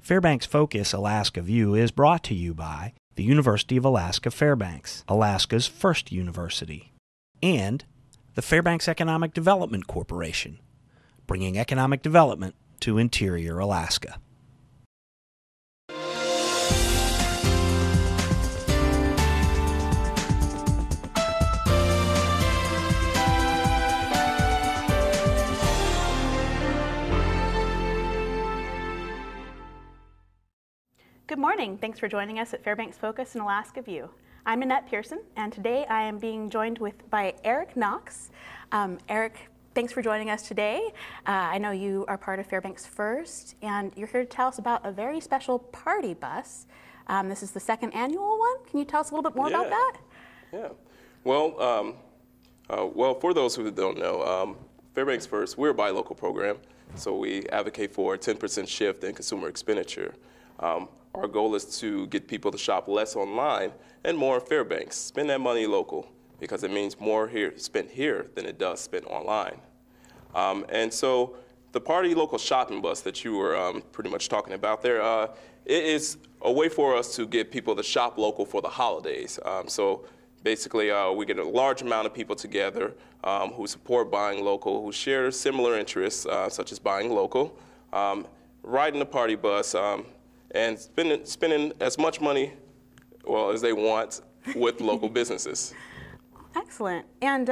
Fairbanks Focus Alaska View is brought to you by the University of Alaska Fairbanks, Alaska's first university, and the Fairbanks Economic Development Corporation, bringing economic development to interior Alaska. Good morning. Thanks for joining us at Fairbanks Focus and Alaska View. I'm Nanette Pearson, and today I am being joined by Eric Knox. Eric, thanks for joining us today. I know you are part of Fairbanks First, and you're here to tell us about a very special party bus. This is the second annual one. Can you tell us a little bit more about that? Yeah. Well, for those who don't know, Fairbanks First, we're a buy local program, so we advocate for a 10% shift in consumer expenditure. Our goal is to get people to shop less online and more in Fairbanks. Spend that money local, because it means more spent here than it does spent online. And so the party local shopping bus that you were pretty much talking about there, it is a way for us to get people to shop local for the holidays. So basically, we get a large amount of people together who support buying local, who share similar interests, such as buying local, riding the party bus, and spending as much money, as they want with local businesses. Excellent. And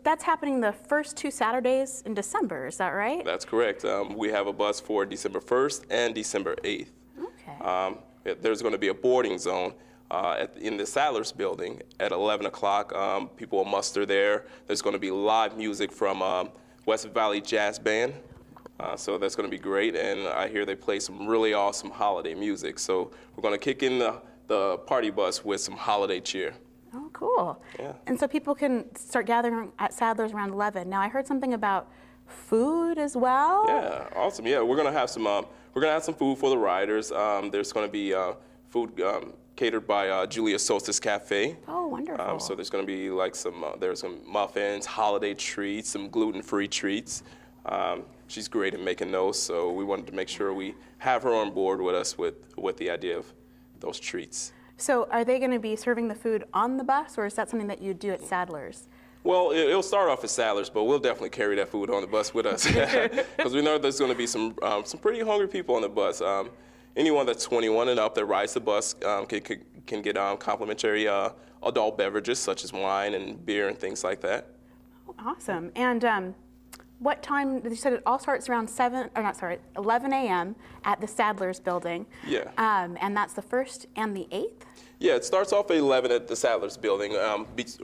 that's happening the first two Saturdays in December, is that right? That's correct. We have a bus for December 1st and December 8th. Okay. There's going to be a boarding zone in the Sadler's building at 11 o'clock. People will muster there. There's going to be live music from West Valley Jazz Band. So that's going to be great, and I hear they play some really awesome holiday music. So we're going to kick in the party bus with some holiday cheer. Oh, cool. Yeah. And so people can start gathering at Sadler's around 11. Now, I heard something about food as well. Yeah, awesome. Yeah, we're going to have some food for the riders. There's going to be food catered by Julia Solstice Cafe. Oh, wonderful. So there's going to be like there's some muffins, holiday treats, some gluten-free treats. She's great at making those, so we wanted to make sure we have her on board with us with the idea of those treats. So are they going to be serving the food on the bus, or is that something that you do at Sadler's? Well, it'll start off at Sadler's, but we'll definitely carry that food on the bus with us, because we know there's going to be some pretty hungry people on the bus. Anyone that's 21 and up that rides the bus can get complimentary adult beverages such as wine and beer and things like that. Oh, awesome. And what time, you said it all starts around 11 a.m. at the Sadler's building. Yeah. And that's the 1st and the 8th? Yeah, it starts off at 11 at the Sadler's building.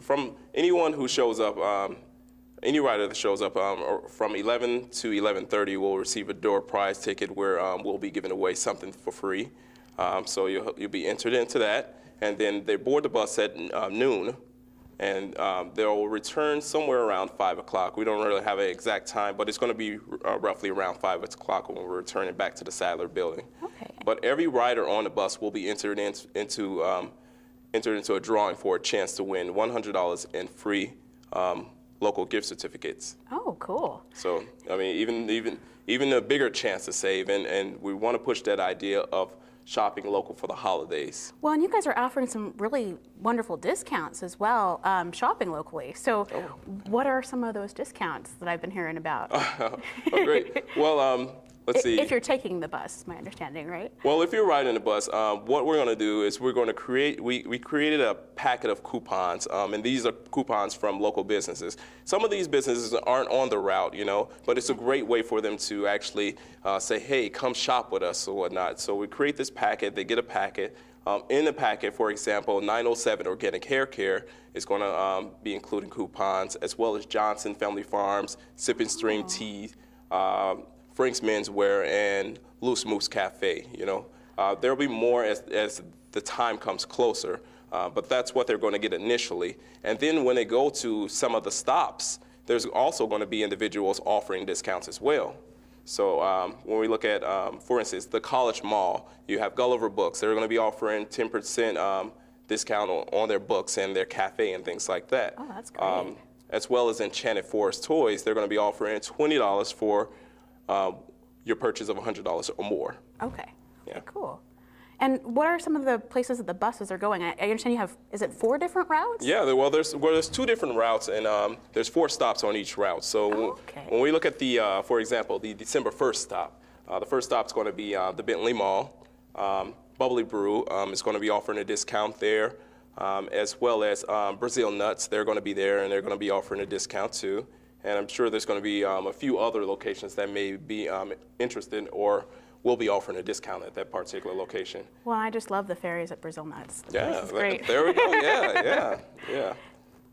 From anyone who shows up, any rider that shows up from 11 to 11:30 will receive a door prize ticket where we'll be giving away something for free. So you'll be entered into that. And then they board the bus at noon. And they'll return somewhere around 5 o'clock. We don't really have an exact time, but it's going to be roughly around 5 o'clock when we're returning back to the Sadler building. Okay. But every rider on the bus will be entered into a drawing for a chance to win $100 in free local gift certificates. Oh, cool. So, I mean, even a bigger chance to save, and we want to push that idea of shopping local for the holidays. Well, and you guys are offering some really wonderful discounts as well, shopping locally. So what are some of those discounts that I've been hearing about? Oh, great. Well, let's see. If you're taking the bus, my understanding, right? Well, if you're riding the bus, what we're going to do is we're going to we created a packet of coupons, and these are coupons from local businesses. Some of these businesses aren't on the route, but it's a great way for them to actually say, hey, come shop with us or whatnot. So we create this packet, they get a packet. In the packet, for example, 907 Organic Hair Care is going to be including coupons, as well as Johnson Family Farms, Sip and Stream Tea, Frank's Menswear, and Loose Moose Cafe. There'll be more as the time comes closer, but that's what they're going to get initially. And then when they go to some of the stops, there's also going to be individuals offering discounts as well. So when we look at, for instance, the College Mall, you have Gulliver Books. They're going to be offering 10% discount on their books and their cafe and things like that. Oh, that's great. As well as Enchanted Forest Toys, they're going to be offering $20 for your purchase of $100 or more. Okay. Yeah. Okay, cool. And what are some of the places that the buses are going? I understand you have, is it 4 different routes? Yeah, there's 2 different routes, and there's 4 stops on each route. So when we look at the, for example, the December 1st stop, the first stop is going to be the Bentley Mall. Bubbly Brew is going to be offering a discount there, as well as Brazil Nuts. They're going to be there, and they're going to be offering a discount too. And I'm sure there's going to be a few other locations that may be interested or will be offering a discount at that particular location. Well, I just love the fairies at Brazil Nuts. Yeah, great. There we go. Yeah.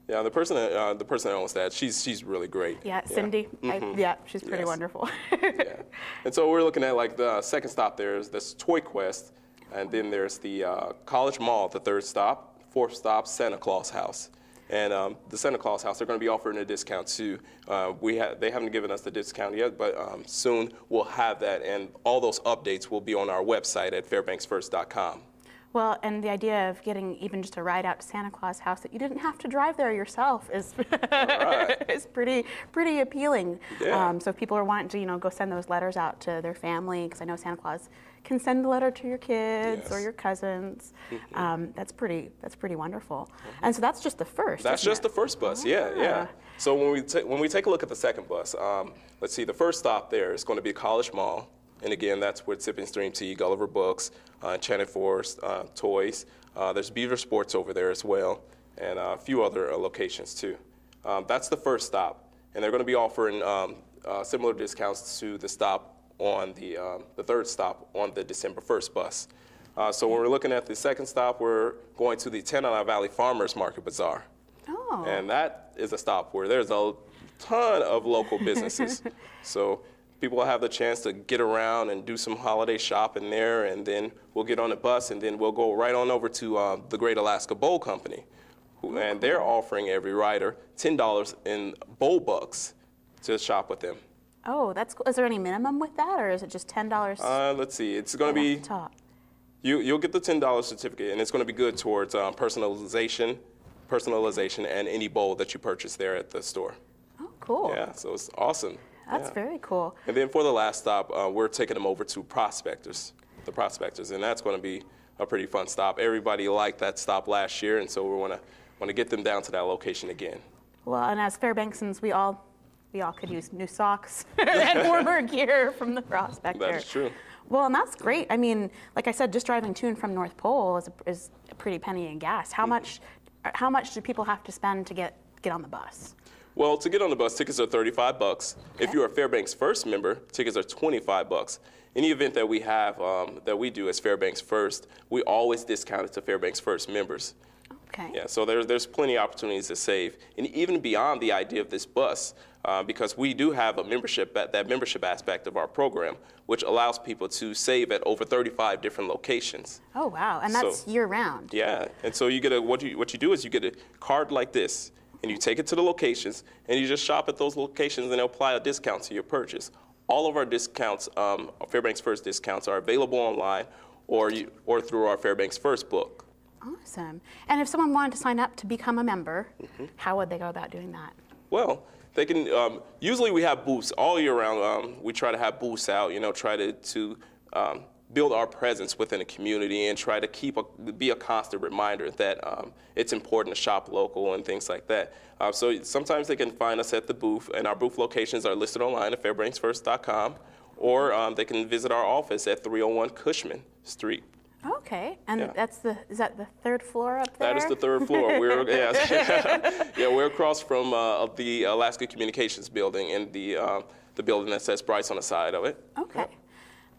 The person that owns that, she's really great. Yeah, Cindy. Yeah, she's pretty wonderful. Yeah. And so we're looking at like the second stop there is this Toy Quest, and then there's the College Mall, the 3rd stop. 4th stop, Santa Claus House. And the Santa Claus House, they're going to be offering a discount too. They haven't given us the discount yet, but soon we'll have that, and all those updates will be on our website at fairbanksfirst.com. Well, and the idea of getting even just a ride out to Santa Claus House that you didn't have to drive there yourself is is pretty appealing. Yeah. So if people are wanting to, go send those letters out to their family, because I know Santa Claus can send a letter to your kids or your cousins. That's pretty wonderful. And so that's just the first. That's just the first bus. Yeah. So when we take a look at the second bus, let's see. The first stop there is going to be College Mall. And again, that's with Sipping Stream Tea, Gulliver Books, Enchanted Forest, Toys. There's Beaver Sports over there as well, and a few other locations too. That's the first stop, and they're going to be offering similar discounts to the stop on the third stop on the December 1st bus. So when we're looking at the second stop, we're going to the Tenaya Valley Farmers Market Bazaar. Oh. And that is a stop where there's a ton of local businesses. So people will have the chance to get around and do some holiday shopping there, and then we'll get on the bus, and then we'll go right on over to the Great Alaska Bowl Company. And they're offering every rider $10 in bowl bucks to shop with them. Oh, that's cool. Is there any minimum with that, or is it just $10? Let's see. It's going to be, top? You'll get the $10 certificate, and it's going to be good towards personalization, and any bowl that you purchase there at the store. Oh, cool. Yeah, so it's awesome. That's very cool. And then for the last stop, we're taking them over to the Prospectors, and that's going to be a pretty fun stop. Everybody liked that stop last year, and so we want to get them down to that location again. Well, and as Fairbanksans, we all could use new socks and warmer gear from the Prospector. That is true. Well, and that's great. I mean, like I said, just driving to and from North Pole is a pretty penny in gas. How much do people have to spend to get on the bus? Well, to get on the bus, tickets are $35. Okay. If you're a Fairbanks First member, tickets are $25. Any event that we have, that we do as Fairbanks First, we always discount it to Fairbanks First members. Okay. Yeah, so there's plenty of opportunities to save. And even beyond the idea of this bus, because we do have a membership aspect of our program, which allows people to save at over 35 different locations. Oh, wow. And that's year-round. Yeah, and so you get what you do is you get a card like this, and you take it to the locations, and you just shop at those locations, and they'll apply a discount to your purchase. All of our discounts, Fairbanks First discounts, are available online or through our Fairbanks First book. Awesome. And if someone wanted to sign up to become a member, how would they go about doing that? Well, they can. Usually, we have booths all year round. We try to have booths out. Try to build our presence within the community and try to be a constant reminder that it's important to shop local and things like that. So sometimes they can find us at the booth, and our booth locations are listed online at fairbanksfirst.com, or they can visit our office at 301 Cushman Street. Okay, and is that the third floor up there? That is the third floor. We're across from the Alaska Communications building and the building that says Bryce on the side of it. Okay. Yep.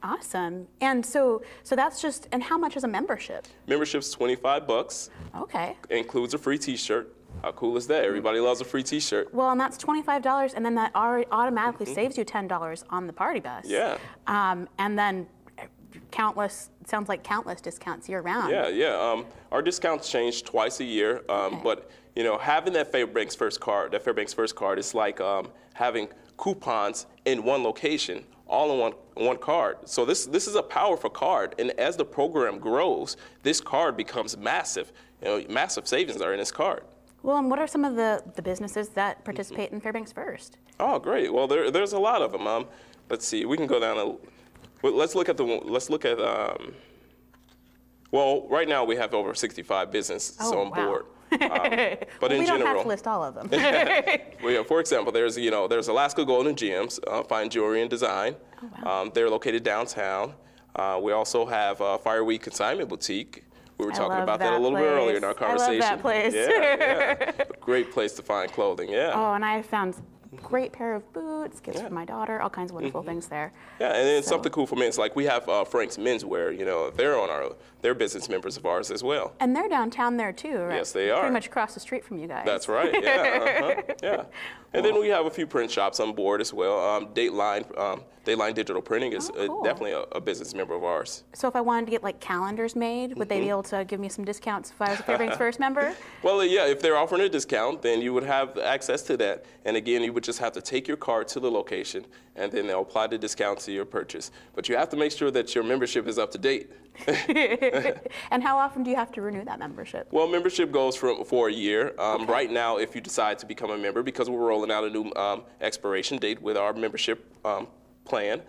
Awesome. And so that's just, and how much is a membership? Membership's $25. Okay. Includes a free T-shirt. How cool is that? Everybody loves a free T-shirt. Well, and that's $25, and then that automatically saves you $10 on the party bus. Yeah. And then sounds like countless discounts year-round. Yeah. Our discounts change twice a year, but having that Fairbanks First card, is like having coupons in one location, all in one card. So this is a powerful card, and as the program grows, this card becomes massive. Massive savings are in this card. Well, and what are some of the businesses that participate in Fairbanks First? Oh, great. Well, there's a lot of them. Let's see. We can go down let's look at well, right now we have over 65 businesses on board. But in we don't general, have to list all of them. well, yeah, for example, there's Alaska Golden Gems, fine jewelry and design. Oh, wow. They're located downtown. We also have Fireweed Consignment Boutique. We were talking about that a little bit earlier in our conversation. I love that place. Yeah. Great place to find clothing. Yeah. Oh, and I found great pair of boots, gifts for my daughter, all kinds of wonderful things there. Yeah, and then something cool for men. It's like we have Frank's Menswear. They're business members of ours as well. And they're downtown there too, right? Yes, they are. Pretty much across the street from you guys. That's right. Yeah. Yeah. And then we have a few print shops on board as well. Dateline Digital Printing is definitely a business member of ours. So if I wanted to get like calendars made, would they be able to give me some discounts if I was a Fairbanks First member? Well, yeah, if they're offering a discount, then you would have access to that. And again, you would just have to take your card to the location, and then they'll apply the discount to your purchase. But you have to make sure that your membership is up to date. And how often do you have to renew that membership? Well, membership goes for a year. Right now, if you decide to become a member, because we're rolling out a new expiration date with our membership plan,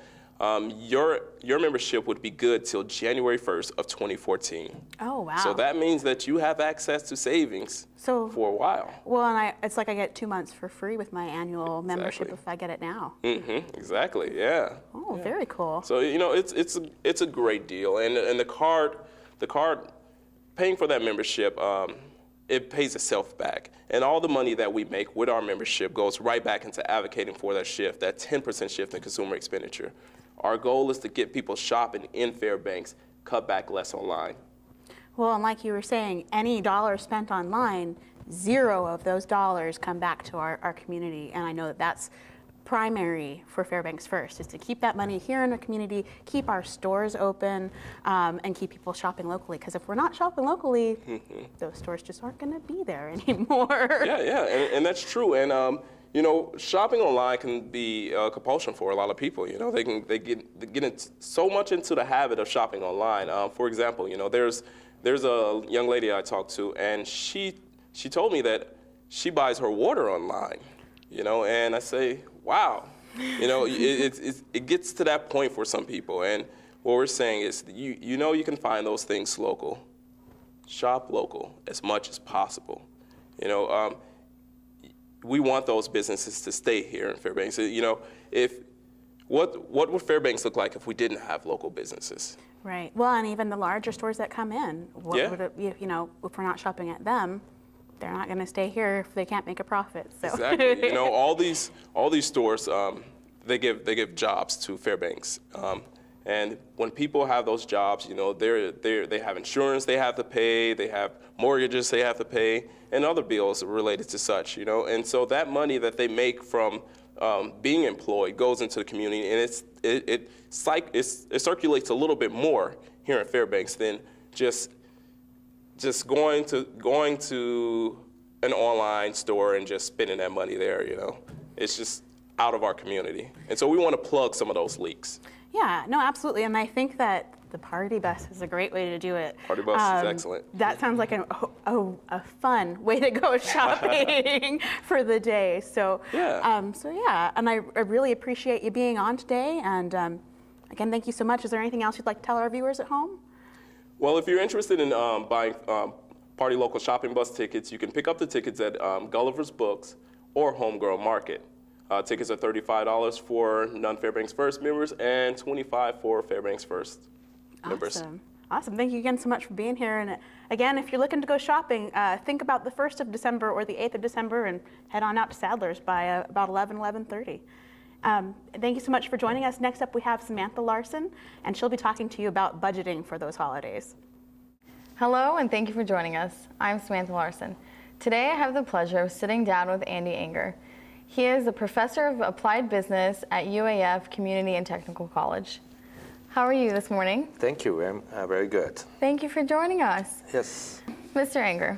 your membership would be good till January 1st of 2014. Oh, wow. So that means that you have access to savings for a while. Well, and it's like I get 2 months for free with my annual membership if I get it now. Exactly, yeah. Oh, yeah. Very cool. So, it's a great deal. And the card, paying for that membership, it pays itself back. And all the money that we make with our membership goes right back into advocating for that shift, that 10% shift in consumer expenditure. Our goal is to get people shopping in Fairbanks, cut back less online. Well, and like you were saying, any dollar spent online, 0 of those dollars come back to our community. And I know that that's primary for Fairbanks First, is to keep that money here in the community, keep our stores open, and keep people shopping locally. Because if we're not shopping locally, those stores just aren't going to be there anymore. Yeah, and that's true. And shopping online can be a compulsion for a lot of people. They get so much into the habit of shopping online. For example, there's a young lady I talked to, and she told me that she buys her water online. And I say, wow, it gets to that point for some people. And what we're saying is, you can find those things local. Shop local as much as possible. We want those businesses to stay here in Fairbanks. What would Fairbanks look like if we didn't have local businesses? Right. Well, and even the larger stores that come in, if we're not shopping at them, they're not going to stay here if they can't make a profit. So. Exactly. all these stores, they give jobs to Fairbanks, and when people have those jobs, they have insurance they have to pay, they have mortgages they have to pay, and other bills related to such. And so that money that they make from being employed goes into the community, and it circulates a little bit more here in Fairbanks than just going to an online store and just spending that money there. It's just out of our community, and so we want to plug some of those leaks. Yeah, no, absolutely, and I think that the party bus is a great way to do it. Party bus is excellent. That sounds like a fun way to go shopping for the day. So yeah, and I really appreciate you being on today. And again, thank you so much. Is there anything else you'd like to tell our viewers at home? Well, if you're interested in buying Party Local shopping bus tickets, you can pick up the tickets at Gulliver's Books or Homegrown Market. Tickets are $35 for non-Fairbanks First members and $25 for Fairbanks First members. Awesome. Thank you again so much for being here. And again, if you're looking to go shopping, think about the 1st of December or the 8th of December and head on out to Sadler's by about 11:30. Thank you so much for joining us. Next up, we have Samantha Larson, and she'll be talking to you about budgeting for those holidays. Hello, and thank you for joining us. I'm Samantha Larson. Today, I have the pleasure of sitting down with Andy Anger. He is a professor of applied business at UAF Community and Technical College. How are you this morning? Thank you. I'm very good. Thank you for joining us. Yes. Mr. Anger,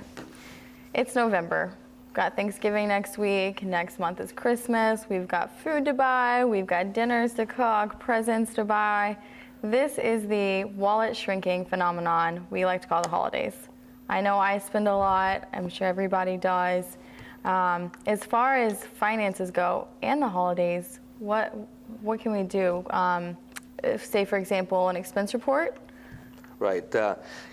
it's November. We've got Thanksgiving next week. Next month is Christmas. We've got food to buy. We've got dinners to cook, presents to buy. This is the wallet shrinking phenomenon we like to call the holidays. I know I spend a lot. I'm sure everybody does. As far as finances go and the holidays, what can we do? If, say, for example, an expense report? Right.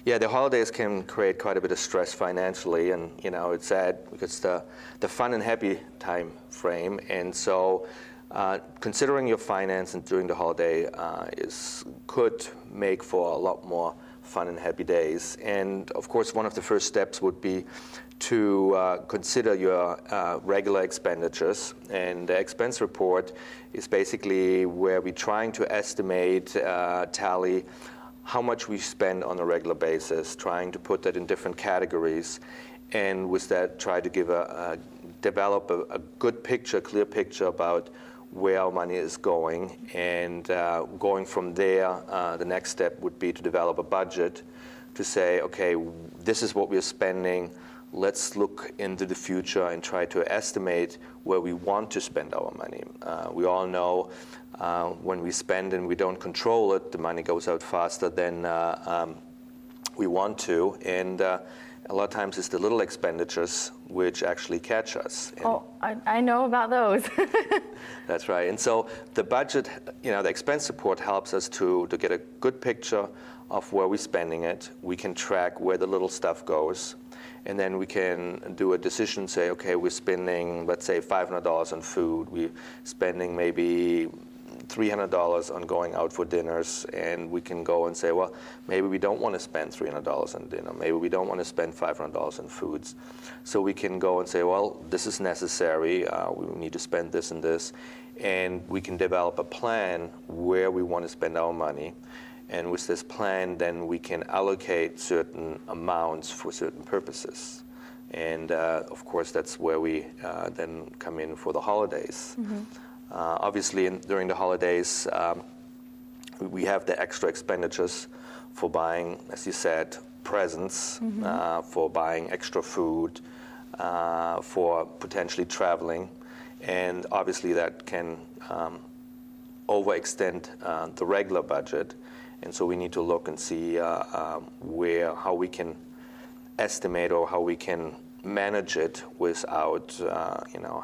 Yeah, the holidays can create quite a bit of stress financially, and it's sad because the fun and happy time frame, and so considering your finance and during the holiday could make for a lot more fun and happy days. And of course, one of the first steps would be to consider your regular expenditures. And the expense report is basically where we're trying to estimate, tally how much we spend on a regular basis, trying to put that in different categories, and with that try to develop a good picture, clear picture about where our money is going. And going from there, the next step would be to develop a budget to say, okay, this is what we're spending. Let's look into the future and try to estimate where we want to spend our money. We all know when we spend and we don't control it, the money goes out faster than we want to. And a lot of times it's the little expenditures which actually catch us. Oh, I know about those. That's right. And so the budget, the expense report helps us to get a good picture of where we're spending it. We can track where the little stuff goes. And then we can do a decision, say, okay, we're spending, let's say, $500 on food. We're spending maybe $300 on going out for dinners, and we can go and say, well, maybe we don't want to spend $300 on dinner. Maybe we don't want to spend $500 on foods. So we can go and say, well, this is necessary. We need to spend this and this. And we can develop a plan where we want to spend our money. And with this plan, then we can allocate certain amounts for certain purposes. And of course, that's where we then come in for the holidays. Mm-hmm. Obviously, during the holidays, we have the extra expenditures for buying, as you said, presents, mm-hmm. For buying extra food, for potentially traveling. And obviously, that can overextend the regular budget. And so we need to look and see how we can estimate or how we can manage it without,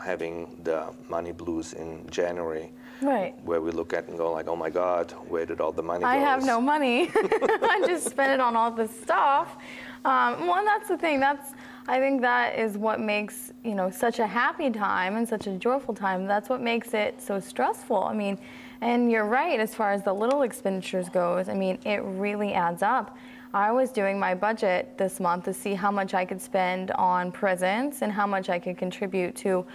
having the money blues in January. Right. Where we look at and go like, oh my God, where did all the money go? I have no money. I just spent it on all this stuff. Well, and that's the thing. I think that is what makes, such a happy time and such a joyful time. That's what makes it so stressful. I mean, and you're right, as far as the little expenditures goes, it really adds up. I was doing my budget this month to see how much I could spend on presents and how much I could contribute to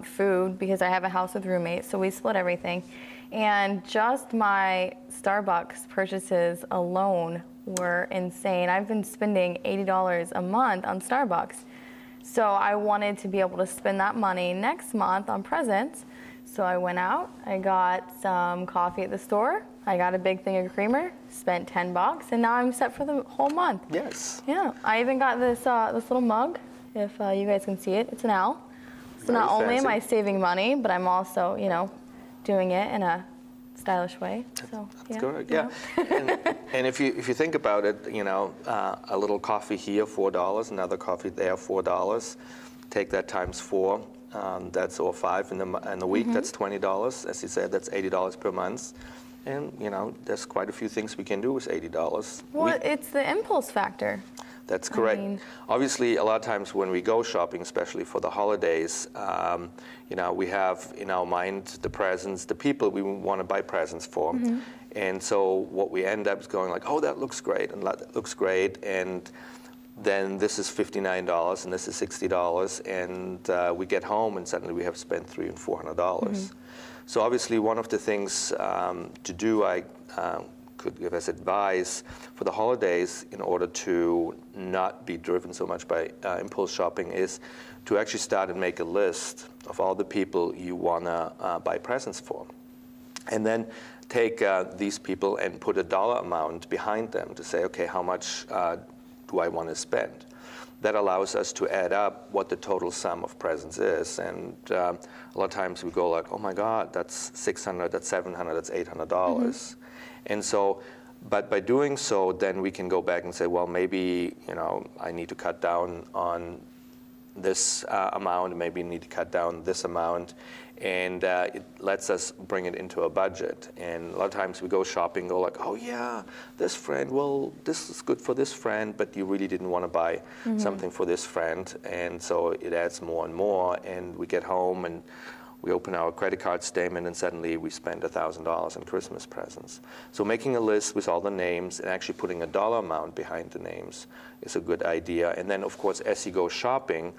food, because I have a house with roommates, so we split everything. And just my Starbucks purchases alone were insane. I've been spending $80 a month on Starbucks. So I wanted to be able to spend that money next month on presents. So I went out, I got some coffee at the store, I got a big thing of creamer, spent $10, and now I'm set for the whole month. Yes. Yeah, I even got this little mug, if you guys can see it. It's an owl. So Very not only fancy. am I saving money, but I'm also, doing it in a stylish way. So That's correct. Yeah. And if you think about it, a little coffee here, $4, another coffee there, $4. Take that times 4. That's or 5 in the week. Mm-hmm. That's $20. As you said, that's $80 per month. And there's quite a few things we can do with $80. Well, it's the impulse factor. That's correct. Obviously, a lot of times when we go shopping, especially for the holidays, we have in our mind the presents, the people we want to buy presents for. Mm-hmm. And so what we end up is going like, oh, that looks great, and that looks great, and then this is $59 and this is $60, and we get home and suddenly we have spent $300 and $400. Mm-hmm. So obviously, one of the things to do, I could give as advice for the holidays in order to not be driven so much by impulse shopping, is to actually start and make a list of all the people you want to buy presents for. And then take these people and put a dollar amount behind them to say, okay, how much do I want to spend? That allows us to add up what the total sum of presents is. And a lot of times we go like, oh my God, that's $600, that's $700, that's $800. Mm-hmm. And so But by doing so, then we can go back and say, well, maybe, I need to cut down on this amount, maybe need to cut down this amount, and it lets us bring it into a budget. And a lot of times we go shopping, go like, oh yeah, this friend, well, this is good for this friend, but you really didn't want to buy something for this friend, and so it adds more and more, and we get home and we open our credit card statement and suddenly we spend $1,000 on Christmas presents. So making a list with all the names and actually putting a dollar amount behind the names is a good idea. And then of course, as you go shopping,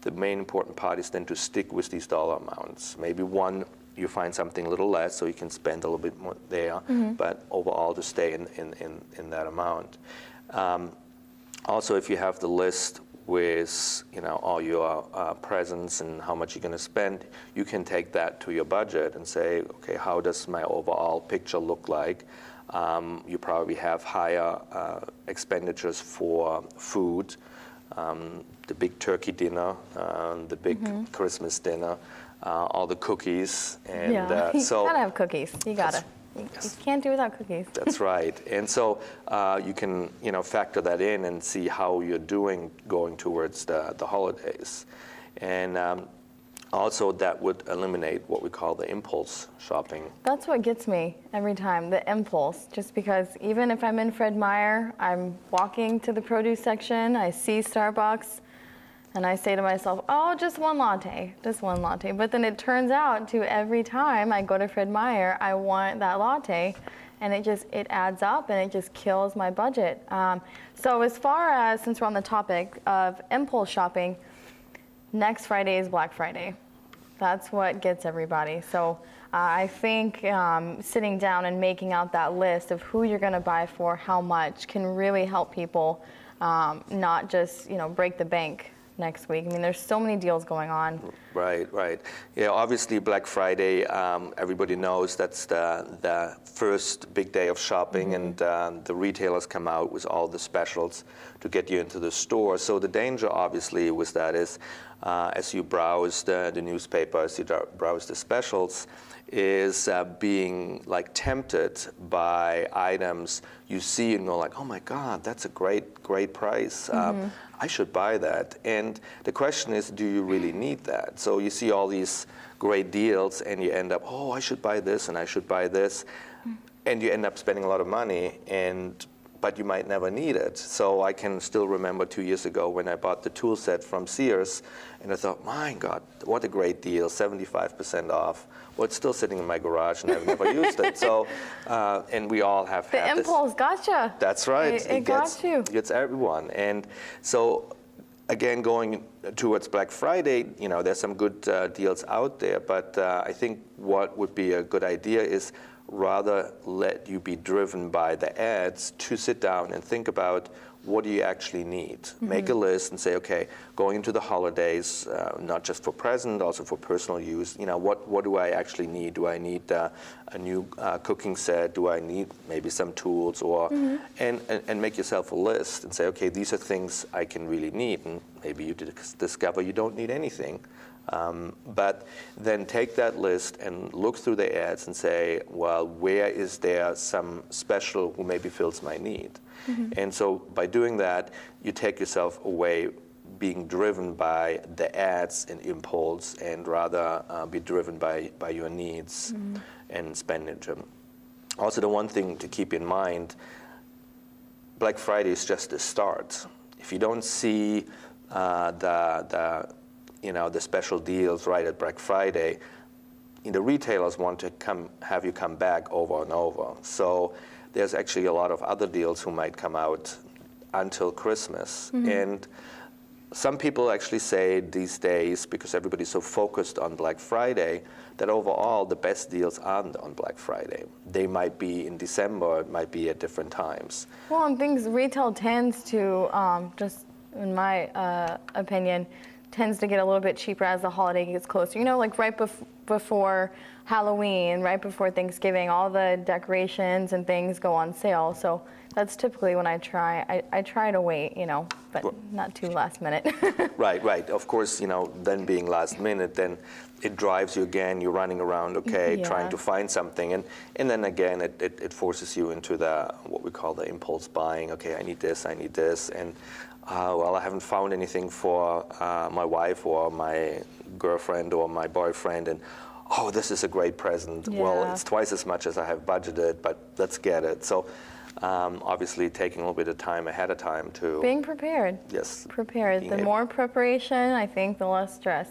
the main important part is then to stick with these dollar amounts. Maybe one, you find something a little less so you can spend a little bit more there, but overall to stay in that amount. Also, if you have the list with all your presents and how much you're going to spend, you can take that to your budget and say, okay, how does my overall picture look like? You probably have higher expenditures for food, the big turkey dinner, the big Christmas dinner, all the cookies, and you so gotta have cookies. You gotta. Yes. You can't do without cookies. That's right. And so you can factor that in and see how you're doing going towards the holidays. And also that would eliminate what we call the impulse shopping. That's what gets me every time, the impulse. Just because even if I'm in Fred Meyer, I'm walking to the produce section, I see Starbucks, and I say to myself, oh, just one latte. But then it turns out to every time I go to Fred Meyer, I want that latte, and it adds up and it just kills my budget. So as far as, since we're on the topic of impulse shopping, next Friday is Black Friday. That's what gets everybody. So I think sitting down and making out that list of who you're gonna buy for, how much, can really help people not just break the bank next week. I mean, there's so many deals going on. Right. Yeah, obviously Black Friday, everybody knows that's the first big day of shopping, and the retailers come out with all the specials to get you into the store. So the danger, obviously, with that is, as you browse the newspaper, as you browse the specials, is being tempted by items you see and go like, oh my God, that's a great price. I should buy that. And the question is, do you really need that? So you see all these great deals and you end up, oh, I should buy this and I should buy this. And you end up spending a lot of money, but you might never need it. So I can still remember 2 years ago when I bought the tool set from Sears, and I thought, my God, what a great deal, 75% off. Well, it's still sitting in my garage, and I've never used it. So, and we all have had The impulse gotcha. That's right. It got you. It gets everyone. And so, again, going towards Black Friday, there's some good deals out there, but I think what would be a good idea is rather let you be driven by the ads to sit down and think about what do you actually need. Make a list and say, okay, going into the holidays, not just for present, also for personal use, what do I actually need? Do I need a new cooking set? Do I need maybe some tools? Or and make yourself a list and say, okay, these are things I can really need. And maybe you discover you don't need anything. But then take that list and look through the ads and say, well, where is there some special who maybe fills my need? And so by doing that, you take yourself away being driven by the ads and impulse, and rather be driven by your needs and expenditure. Also, the one thing to keep in mind, Black Friday is just the start. If you don't see the special deals right at Black Friday, the retailers want to have you come back over and over. So there's actually a lot of other deals who might come out until Christmas. And some people actually say these days, because everybody's so focused on Black Friday, that overall the best deals aren't on Black Friday. They might be in December, it might be at different times. Well, and retail tends to, just in my opinion, tends to get a little bit cheaper as the holiday gets closer. Like right before Halloween, right before Thanksgiving, all the decorations and things go on sale. So that's typically when I try. I try to wait, but not too last minute. Right. Of course, then being last minute, then it drives you again. You're running around, trying to find something, and then again, it forces you into what we call the impulse buying. Okay, I need this, and well, I haven't found anything for my wife or my girlfriend or my boyfriend, and oh, this is a great present. Yeah. Well, it's twice as much as I have budgeted, but let's get it. So. Obviously, taking a little bit of time ahead of time to being prepared. Yes. Prepared. The more preparation, I think, the less stress.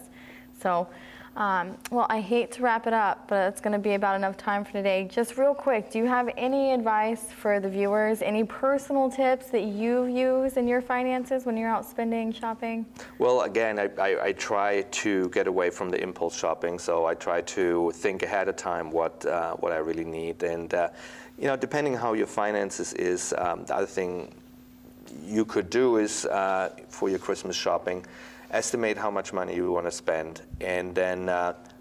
So, well, I hate to wrap it up, but it's going to be about enough time for today. Just real quick, do you have any advice for the viewers? Any personal tips that you use in your finances when you're out spending, shopping? Well, again, I try to get away from the impulse shopping. So I try to think ahead of time what I really need, and depending how your finances is, the other thing you could do is for your Christmas shopping, estimate how much money you want to spend, and then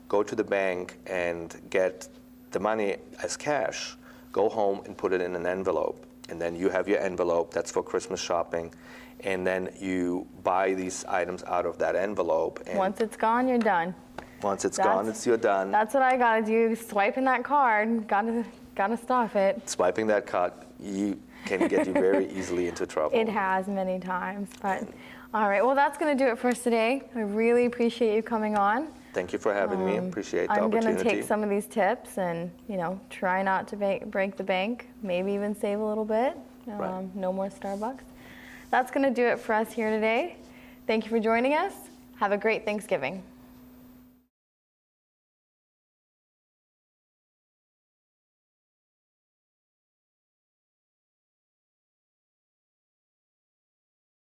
go to the bank and get the money as cash. Go home and put it in an envelope, and then you have your envelope that's for Christmas shopping, and then you buy these items out of that envelope. And once it's gone, you're done. Once it's gone, you're done. That's what I gotta do. Swiping that card, gotta stop it. Swiping that card can get you very easily into trouble. It has many times, but all right. Well, that's going to do it for us today. I really appreciate you coming on. Thank you for having me. Appreciate the opportunity. I'm going to take some of these tips and try not to break the bank. Maybe even save a little bit. No more Starbucks. That's going to do it for us here today. Thank you for joining us. Have a great Thanksgiving.